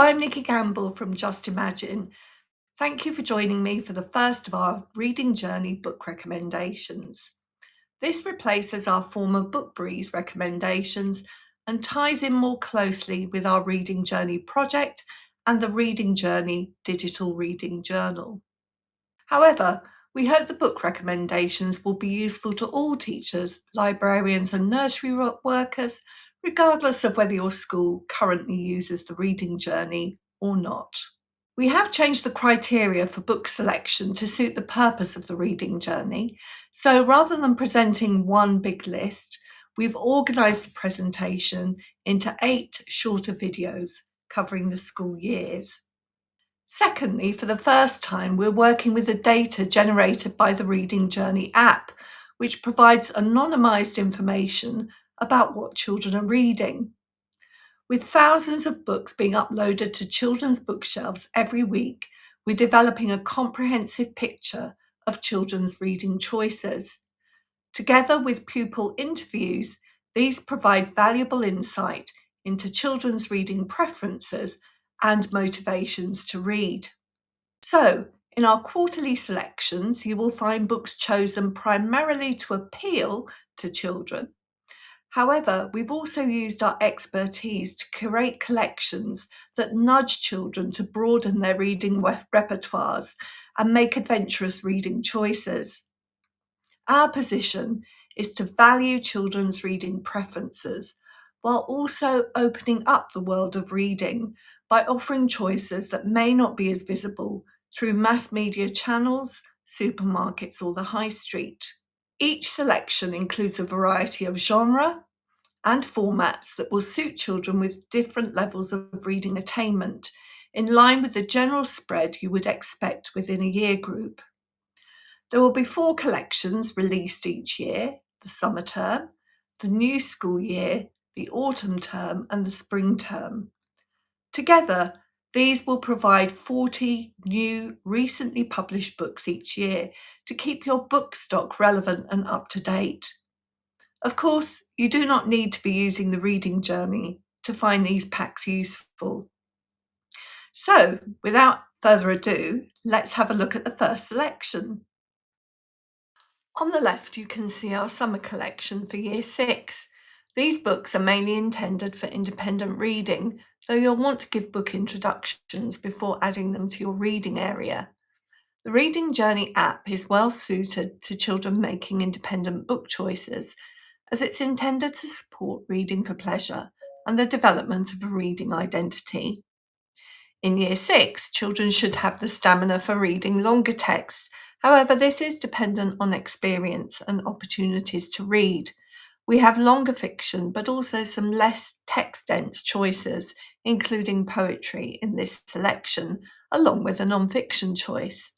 I'm Nikki Gamble from Just Imagine. Thank you for joining me for the first of our Reading Journey book recommendations. This replaces our former Book Breeze recommendations and ties in more closely with our Reading Journey project and the Reading Journey digital reading journal. However, we hope the book recommendations will be useful to all teachers, librarians and nursery workers, regardless of whether your school currently uses the Reading Journey or not. We have changed the criteria for book selection to suit the purpose of the Reading Journey, so rather than presenting one big list, we've organised the presentation into 8 shorter videos covering the school years. Secondly, for the first time, we're working with the data generated by the Reading Journey app, which provides anonymised information about what children are reading. With thousands of books being uploaded to children's bookshelves every week, we're developing a comprehensive picture of children's reading choices. Together with pupil interviews, these provide valuable insight into children's reading preferences and motivations to read. So, in our quarterly selections, you will find books chosen primarily to appeal to children. However, we've also used our expertise to curate collections that nudge children to broaden their reading repertoires and make adventurous reading choices. Our position is to value children's reading preferences while also opening up the world of reading by offering choices that may not be as visible through mass media channels, supermarkets, or the high street. Each selection includes a variety of genre and formats that will suit children with different levels of reading attainment, in line with the general spread you would expect within a year group. There will be 4 collections released each year: the summer term, the new school year, the autumn term, and the spring term. Together, these will provide 40 new, recently published books each year to keep your book stock relevant and up to date. Of course, you do not need to be using the Reading Journey to find these packs useful. So, without further ado, let's have a look at the first selection. On the left, you can see our summer collection for Year 6. These books are mainly intended for independent reading, though you'll want to give book introductions before adding them to your reading area. The Reading Journey app is well suited to children making independent book choices, as it's intended to support reading for pleasure and the development of a reading identity. In Year 6, children should have the stamina for reading longer texts. However, this is dependent on experience and opportunities to read. We have longer fiction, but also some less text-dense choices, including poetry in this selection, along with a non-fiction choice.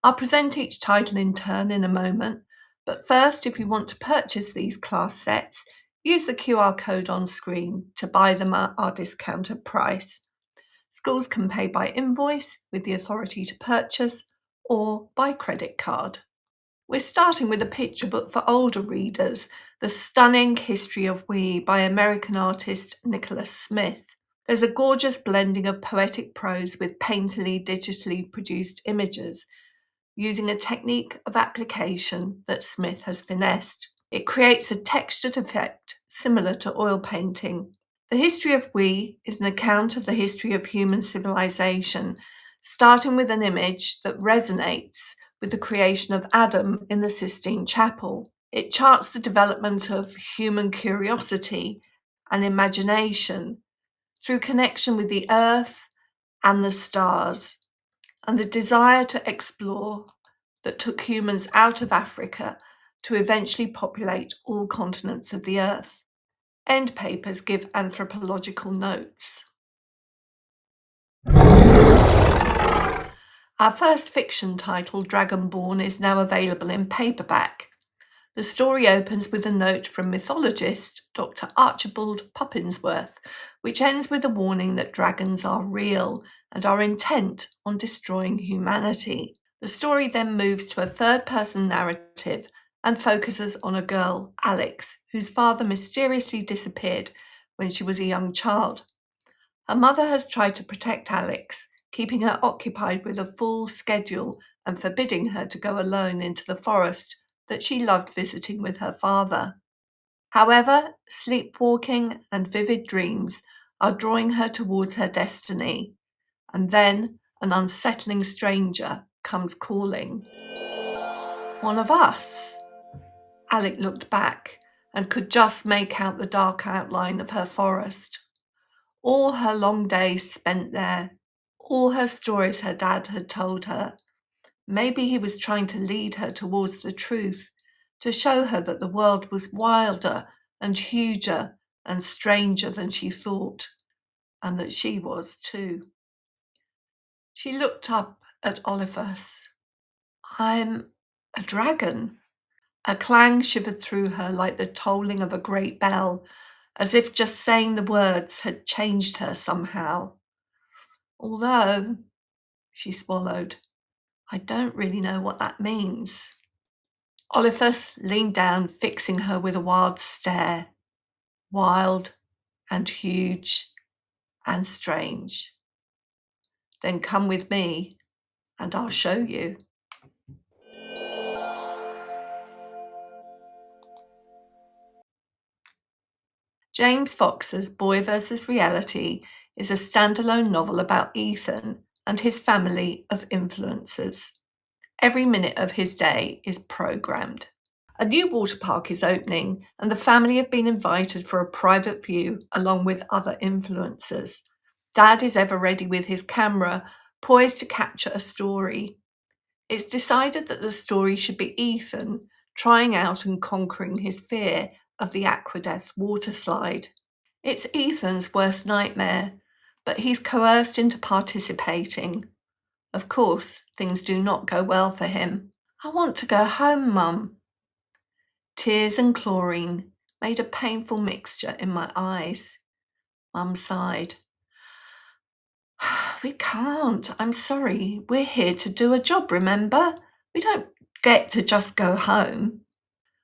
I'll present each title in turn in a moment, but first, if you want to purchase these class sets, use the QR code on screen to buy them at our discounted price. Schools can pay by invoice with the authority to purchase or by credit card. We're starting with a picture book for older readers, The Stunning History of We by American artist Nicholas Smith. There's a gorgeous blending of poetic prose with painterly digitally produced images, using a technique of application that Smith has finessed. It creates a textured effect similar to oil painting. The History of We is an account of the history of human civilization, starting with an image that resonates with the creation of Adam in the Sistine Chapel. It charts the development of human curiosity and imagination through connection with the earth and the stars, and the desire to explore that took humans out of Africa to eventually populate all continents of the earth. End papers give anthropological notes. Our first fiction title, Dragonborn, is now available in paperback. The story opens with a note from mythologist Dr. Archibald Puppinsworth, which ends with a warning that dragons are real and are intent on destroying humanity. The story then moves to a third-person narrative and focuses on a girl, Alex, whose father mysteriously disappeared when she was a young child. Her mother has tried to protect Alex, keeping her occupied with a full schedule and forbidding her to go alone into the forest that she loved visiting with her father. However, sleepwalking and vivid dreams are drawing her towards her destiny, and then an unsettling stranger comes calling. One of us. Alec looked back and could just make out the dark outline of her forest. All her long days spent there, all her stories her dad had told her. Maybe he was trying to lead her towards the truth, to show her that the world was wilder and huger and stranger than she thought, and that she was too. She looked up at Oliphas. I'm a dragon. A clang shivered through her like the tolling of a great bell, as if just saying the words had changed her somehow. Although, she swallowed, I don't really know what that means. Oliphas leaned down, fixing her with a wild stare. Wild and huge and strange. Then come with me and I'll show you. James Fox's Boy vs. Reality is a standalone novel about Ethan and his family of influencers. Every minute of his day is programmed. A new water park is opening, and the family have been invited for a private view along with other influencers. Dad is ever ready with his camera, poised to capture a story. It's decided that the story should be Ethan trying out and conquering his fear of the Aqueduct water slide. It's Ethan's worst nightmare, but he's coerced into participating. Of course, things do not go well for him. I want to go home, Mum. Tears and chlorine made a painful mixture in my eyes. Mum sighed. We can't. I'm sorry. We're here to do a job, remember? We don't get to just go home.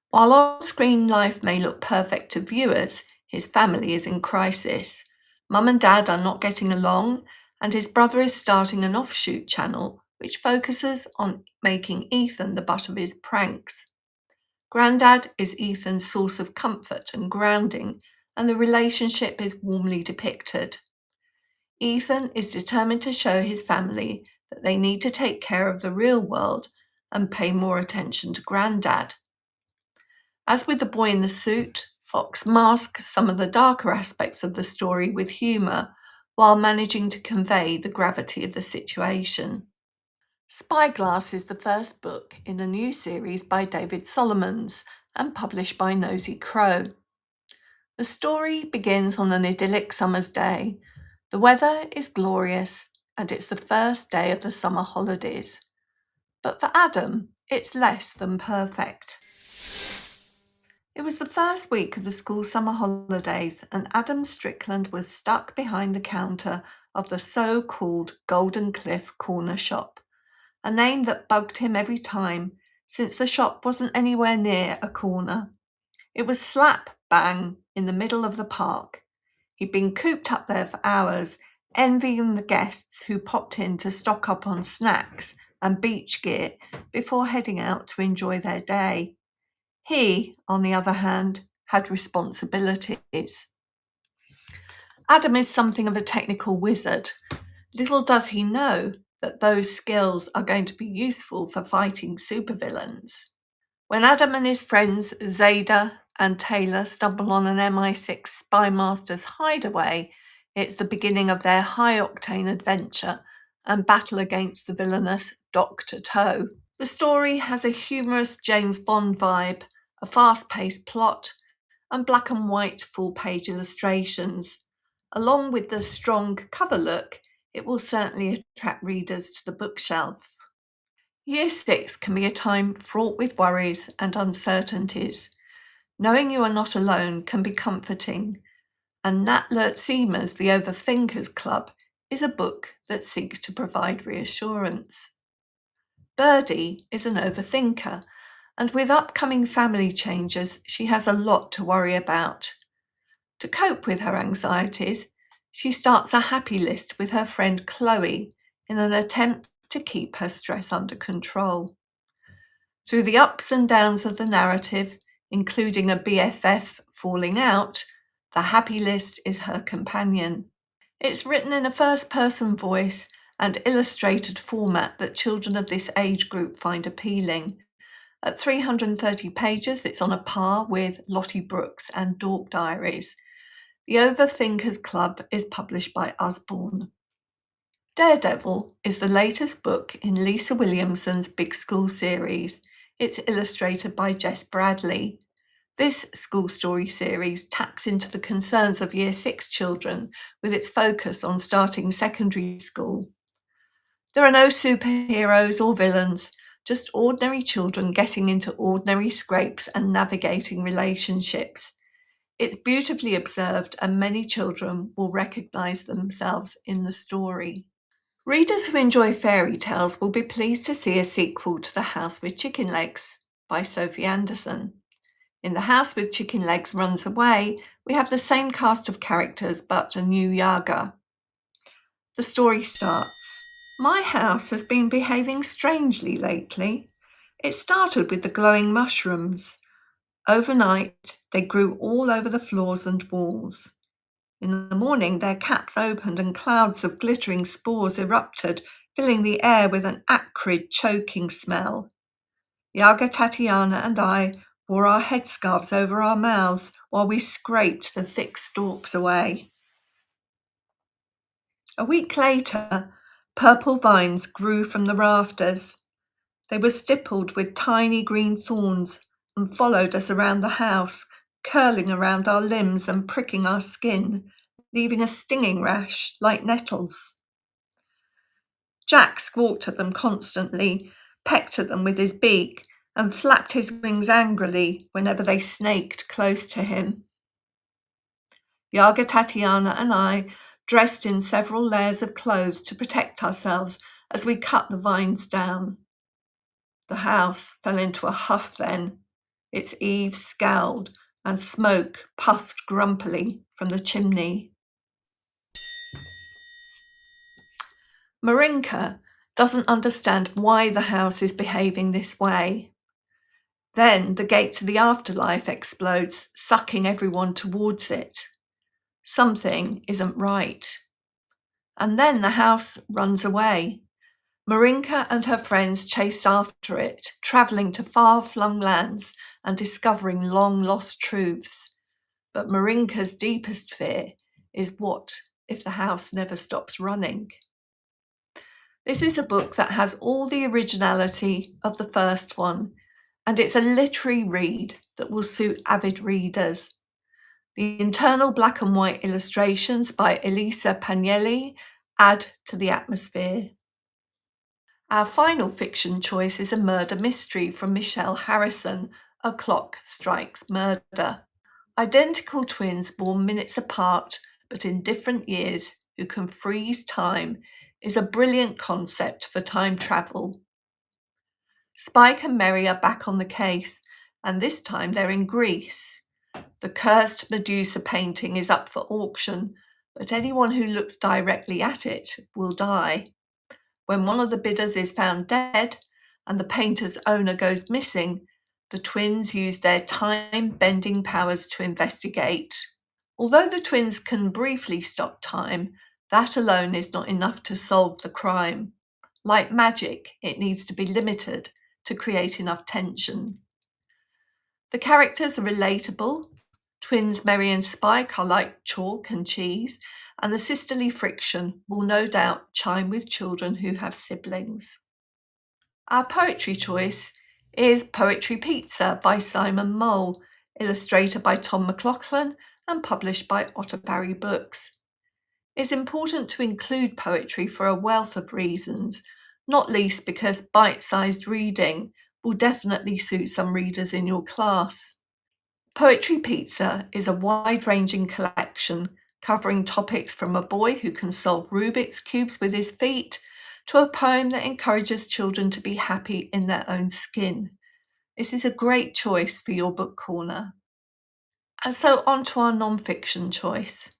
While on-screen life may look perfect to viewers, his family is in crisis. Mum and Dad are not getting along, and his brother is starting an offshoot channel which focuses on making Ethan the butt of his pranks. Grandad is Ethan's source of comfort and grounding, and the relationship is warmly depicted. Ethan is determined to show his family that they need to take care of the real world and pay more attention to Grandad. As with the boy in the suit, Fox masks some of the darker aspects of the story with humour while managing to convey the gravity of the situation. Spyglass is the first book in a new series by David Solomons and published by Nosy Crow. The story begins on an idyllic summer's day. The weather is glorious and it's the first day of the summer holidays. But for Adam, it's less than perfect. It was the first week of the school summer holidays and Adam Strickland was stuck behind the counter of the so-called Golden Cliff Corner Shop, a name that bugged him every time since the shop wasn't anywhere near a corner. It was slap bang in the middle of the park. He'd been cooped up there for hours, envying the guests who popped in to stock up on snacks and beach gear before heading out to enjoy their day. He, on the other hand, had responsibilities. Adam is something of a technical wizard. Little does he know that those skills are going to be useful for fighting supervillains. When Adam and his friends Zada and Taylor stumble on an MI6 spy master's hideaway, it's the beginning of their high-octane adventure and battle against the villainous Dr. Toe. The story has a humorous James Bond vibe, a fast-paced plot, and black and white full-page illustrations. Along with the strong cover look, it will certainly attract readers to the bookshelf. Year 6 can be a time fraught with worries and uncertainties. Knowing you are not alone can be comforting, and Nat Lertseema's The Overthinkers Club is a book that seeks to provide reassurance. Birdie is an overthinker, and with upcoming family changes, she has a lot to worry about. To cope with her anxieties, She starts a happy list with her friend Chloe in an attempt to keep her stress under control. Through the ups and downs of the narrative, including a BFF falling out, the happy list is her companion. It's written in a first-person voice and illustrated format that children of this age group find appealing. At 330 pages, it's on a par with Lottie Brooks and Dork Diaries. The Overthinkers Club is published by Usborne. Daredevil is the latest book in Lisa Williamson's Big School series. It's illustrated by Jess Bradley. This school story series taps into the concerns of Year 6 children with its focus on starting secondary school. There are no superheroes or villains, just ordinary children getting into ordinary scrapes and navigating relationships. It's beautifully observed, and many children will recognise themselves in the story. Readers who enjoy fairy tales will be pleased to see a sequel to The House with Chicken Legs by Sophie Anderson. In The House with Chicken Legs Runs Away, we have the same cast of characters but a new Yaga. The story starts. My house has been behaving strangely lately. It started with the glowing mushrooms. Overnight, they grew all over the floors and walls. In the morning, their caps opened and clouds of glittering spores erupted, filling the air with an acrid, choking smell. Yaga Tatiana and I wore our headscarves over our mouths while we scraped the thick stalks away. A week later, purple vines grew from the rafters. They were stippled with tiny green thorns and followed us around the house, curling around our limbs and pricking our skin, leaving a stinging rash like nettles. Jack squawked at them constantly, pecked at them with his beak, and flapped his wings angrily whenever they snaked close to him. Yaga Tatiana and I dressed in several layers of clothes to protect ourselves as we cut the vines down. The house fell into a huff then. Its eaves scowled and smoke puffed grumpily from the chimney. Marinka doesn't understand why the house is behaving this way. Then the gate to the afterlife explodes, sucking everyone towards it. Something isn't right. And then the house runs away. Marinka and her friends chase after it, travelling to far-flung lands and discovering long-lost truths. But Marinka's deepest fear is what if the house never stops running? This is a book that has all the originality of the first one, and it's a literary read that will suit avid readers. The internal black and white illustrations by Elisa Pagnelli add to the atmosphere. Our final fiction choice is a murder mystery from Michelle Harrison, A Clock Strikes Murder. Identical twins born minutes apart but in different years who can freeze time is a brilliant concept for time travel. Spike and Mary are back on the case, and this time they're in Greece. The cursed Medusa painting is up for auction, but anyone who looks directly at it will die. When one of the bidders is found dead and the painter's owner goes missing, the twins use their time-bending powers to investigate. Although the twins can briefly stop time, that alone is not enough to solve the crime. Like magic, it needs to be limited to create enough tension. The characters are relatable. Twins Mary and Spike are like chalk and cheese, and the sisterly friction will no doubt chime with children who have siblings. Our poetry choice is Poetry Pizza by Simon Mole, illustrated by Tom McLaughlin and published by Otterbury Books. It's important to include poetry for a wealth of reasons, not least because bite-sized reading will definitely suit some readers in your class. Poetry Pizza is a wide-ranging collection covering topics from a boy who can solve Rubik's Cubes with his feet to a poem that encourages children to be happy in their own skin. This is a great choice for your book corner. And so on to our non-fiction choice.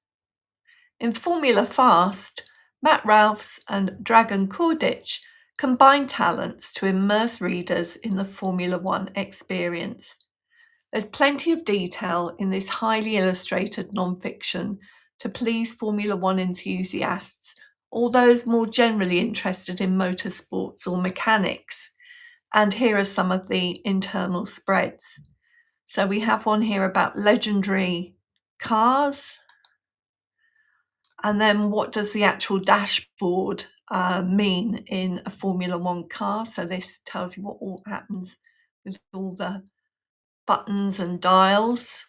In Formula Fast, Matt Ralphs and Dragan Kordic combine talents to immerse readers in the Formula One experience. There's plenty of detail in this highly illustrated non-fiction to please Formula One enthusiasts or those more generally interested in motorsports or mechanics. And here are some of the internal spreads. So we have one here about legendary cars. And then what does the actual dashboard mean in a Formula One car? So this tells you what all happens with all the buttons and dials.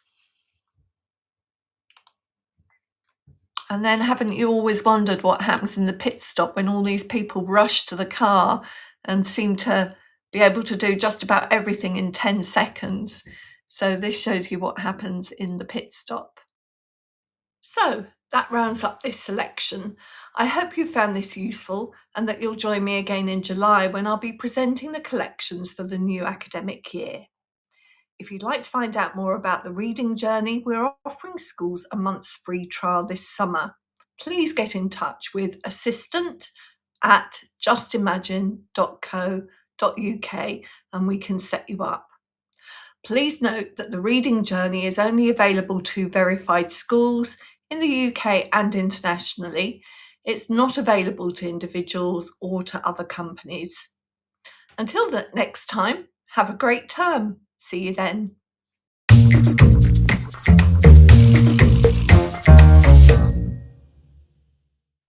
And then haven't you always wondered what happens in the pit stop when all these people rush to the car and seem to be able to do just about everything in 10 seconds? So this shows you what happens in the pit stop. So that rounds up this selection. I hope you found this useful and that you'll join me again in July when I'll be presenting the collections for the new academic year. If you'd like to find out more about the reading journey, we're offering schools a month's free trial this summer. Please get in touch with assistant@justimagine.co.uk and we can set you up. Please note that the reading journey is only available to verified schools in the UK and internationally. It's not available to individuals or to other companies. Until the next time, have a great term. See you then.